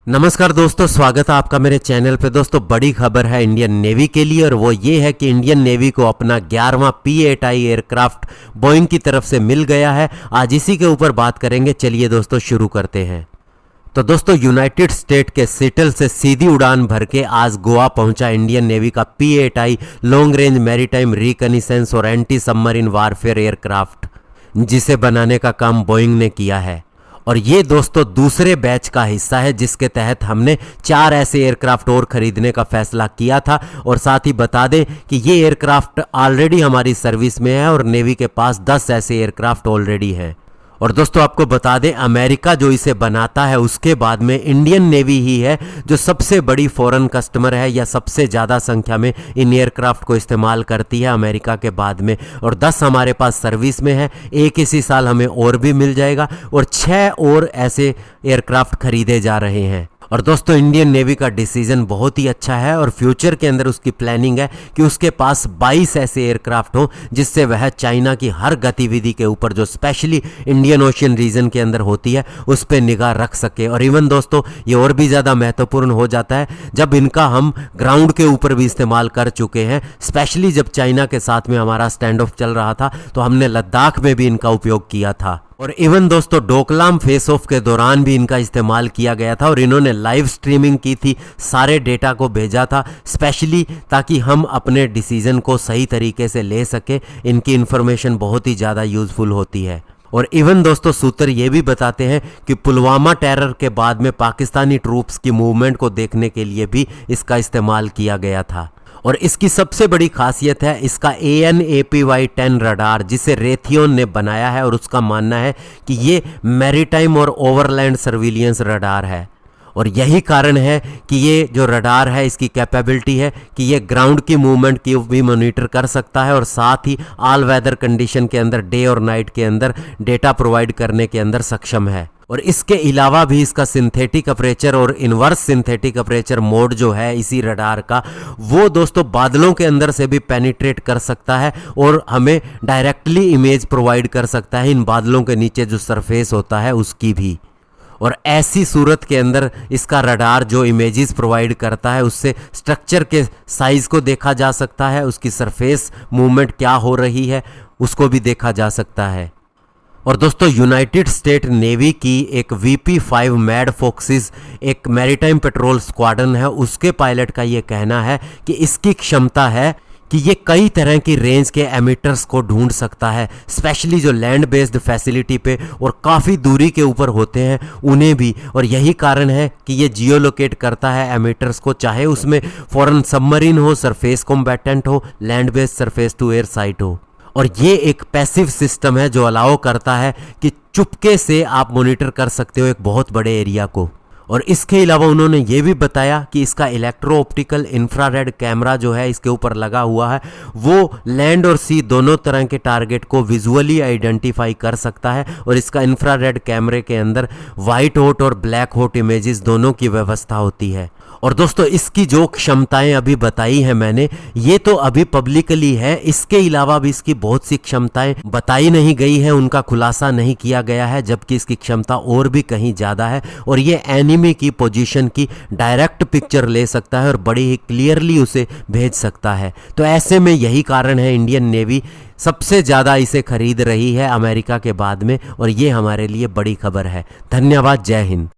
नमस्कार दोस्तों, स्वागत है आपका मेरे चैनल पे। दोस्तों, बड़ी खबर है इंडियन नेवी के लिए और वो ये है कि इंडियन नेवी को अपना 11वां P-8I एयरक्राफ्ट बोइंग की तरफ से मिल गया है। आज इसी के ऊपर बात करेंगे। चलिए दोस्तों, शुरू करते हैं। तो दोस्तों, यूनाइटेड स्टेट के सिएटल से सीधी उड़ान भर के आज गोवा पहुंचा इंडियन नेवी का P-8I लॉन्ग रेंज मैरीटाइम रिकनिसेंस और एंटी सबमरीन वारफेयर एयरक्राफ्ट, जिसे बनाने का काम बोइंग ने किया है। और ये दोस्तों दूसरे बैच का हिस्सा है जिसके तहत हमने 4 ऐसे एयरक्राफ्ट और खरीदने का फैसला किया था। और साथ ही बता दें कि ये एयरक्राफ्ट ऑलरेडी हमारी सर्विस में है और नेवी के पास 10 ऐसे एयरक्राफ्ट ऑलरेडी हैं। और दोस्तों, आपको बता दें, अमेरिका जो इसे बनाता है उसके बाद में इंडियन नेवी ही है जो सबसे बड़ी फॉरेन कस्टमर है या सबसे ज़्यादा संख्या में इन एयरक्राफ्ट को इस्तेमाल करती है अमेरिका के बाद में। और 10 हमारे पास सर्विस में है, एक इसी साल हमें और भी मिल जाएगा और 6 और ऐसे एयरक्राफ्ट खरीदे जा रहे हैं। और दोस्तों, इंडियन नेवी का डिसीजन बहुत ही अच्छा है और फ्यूचर के अंदर उसकी प्लानिंग है कि उसके पास 22 ऐसे एयरक्राफ्ट हों जिससे वह चाइना की हर गतिविधि के ऊपर जो स्पेशली इंडियन ओशियन रीजन के अंदर होती है उस पर निगाह रख सके। और इवन दोस्तों, ये और भी ज़्यादा महत्वपूर्ण हो जाता है जब इनका हम ग्राउंड के ऊपर भी इस्तेमाल कर चुके हैं। स्पेशली जब चाइना के साथ में हमारा स्टैंड ऑफ चल रहा था तो हमने लद्दाख में भी इनका उपयोग किया था। और इवन दोस्तों, डोकलाम फेस ऑफ के दौरान भी इनका इस्तेमाल किया गया था और इन्होंने लाइव स्ट्रीमिंग की थी, सारे डेटा को भेजा था स्पेशली ताकि हम अपने डिसीजन को सही तरीके से ले सके। इनकी इंफॉर्मेशन बहुत ही ज़्यादा यूजफुल होती है। और इवन दोस्तों, सूत्र ये भी बताते हैं कि पुलवामा टेरर के बाद में पाकिस्तानी ट्रूप्स की मूवमेंट को देखने के लिए भी इसका इस्तेमाल किया गया था। और इसकी सबसे बड़ी खासियत है इसका AN/APY-10 रडार, जिसे रेथियोन ने बनाया है और उसका मानना है कि ये मैरीटाइम और ओवरलैंड सर्विलियंस रडार है। और यही कारण है कि ये जो रडार है इसकी कैपेबिलिटी है कि ये ग्राउंड की मूवमेंट की भी मॉनिटर कर सकता है और साथ ही ऑल वेदर कंडीशन के अंदर डे और नाइट के अंदर डेटा प्रोवाइड करने के अंदर सक्षम है। और इसके अलावा भी इसका सिंथेटिक अपर्चर और इन्वर्स सिंथेटिक अपर्चर मोड जो है इसी रडार का, वो दोस्तों बादलों के अंदर से भी पेनिट्रेट कर सकता है और हमें डायरेक्टली इमेज प्रोवाइड कर सकता है इन बादलों के नीचे जो सरफेस होता है उसकी भी। और ऐसी सूरत के अंदर इसका रडार जो इमेजेस प्रोवाइड करता है उससे स्ट्रक्चर के साइज को देखा जा सकता है, उसकी सरफेस मूवमेंट क्या हो रही है उसको भी देखा जा सकता है। और दोस्तों, यूनाइटेड स्टेट नेवी की एक VP-5 मैड फॉक्सिस एक मैरीटाइम पेट्रोल स्क्वाड्रन है, उसके पायलट का ये कहना है कि इसकी क्षमता है कि ये कई तरह की रेंज के एमिटर्स को ढूंढ सकता है, स्पेशली जो लैंड बेस्ड फैसिलिटी पे और काफ़ी दूरी के ऊपर होते हैं उन्हें भी। और यही कारण है कि ये जियो लोकेट करता है एमिटर्स को, चाहे उसमें फॉरेन सबमरीन हो, सरफेस कॉम्बैटेंट हो, land based surface to air site हो। और ये एक पैसिव सिस्टम है जो अलाउ करता है कि चुपके से आप मॉनिटर कर सकते हो एक बहुत बड़े एरिया को। और इसके अलावा उन्होंने ये भी बताया कि इसका इलेक्ट्रो ऑप्टिकल इंफ्रारेड कैमरा जो है इसके ऊपर लगा हुआ है, वो लैंड और सी दोनों तरह के टारगेट को विजुअली आइडेंटिफाई कर सकता है। और इसका इंफ्रारेड कैमरे के अंदर वाइट हॉट और ब्लैक हॉट इमेजेस दोनों की व्यवस्था होती है। और दोस्तों, इसकी जो क्षमताएं अभी बताई हैं मैंने, ये तो अभी पब्लिकली है। इसके अलावा भी इसकी बहुत सी क्षमताएं बताई नहीं गई हैं, उनका खुलासा नहीं किया गया है, जबकि इसकी क्षमता और भी कहीं ज़्यादा है। और ये एनिमी की पोजीशन की डायरेक्ट पिक्चर ले सकता है और बड़ी ही क्लियरली उसे भेज सकता है। तो ऐसे में यही कारण है इंडियन नेवी सबसे ज़्यादा इसे खरीद रही है अमेरिका के बाद में। और ये हमारे लिए बड़ी खबर है। धन्यवाद। जय हिंद।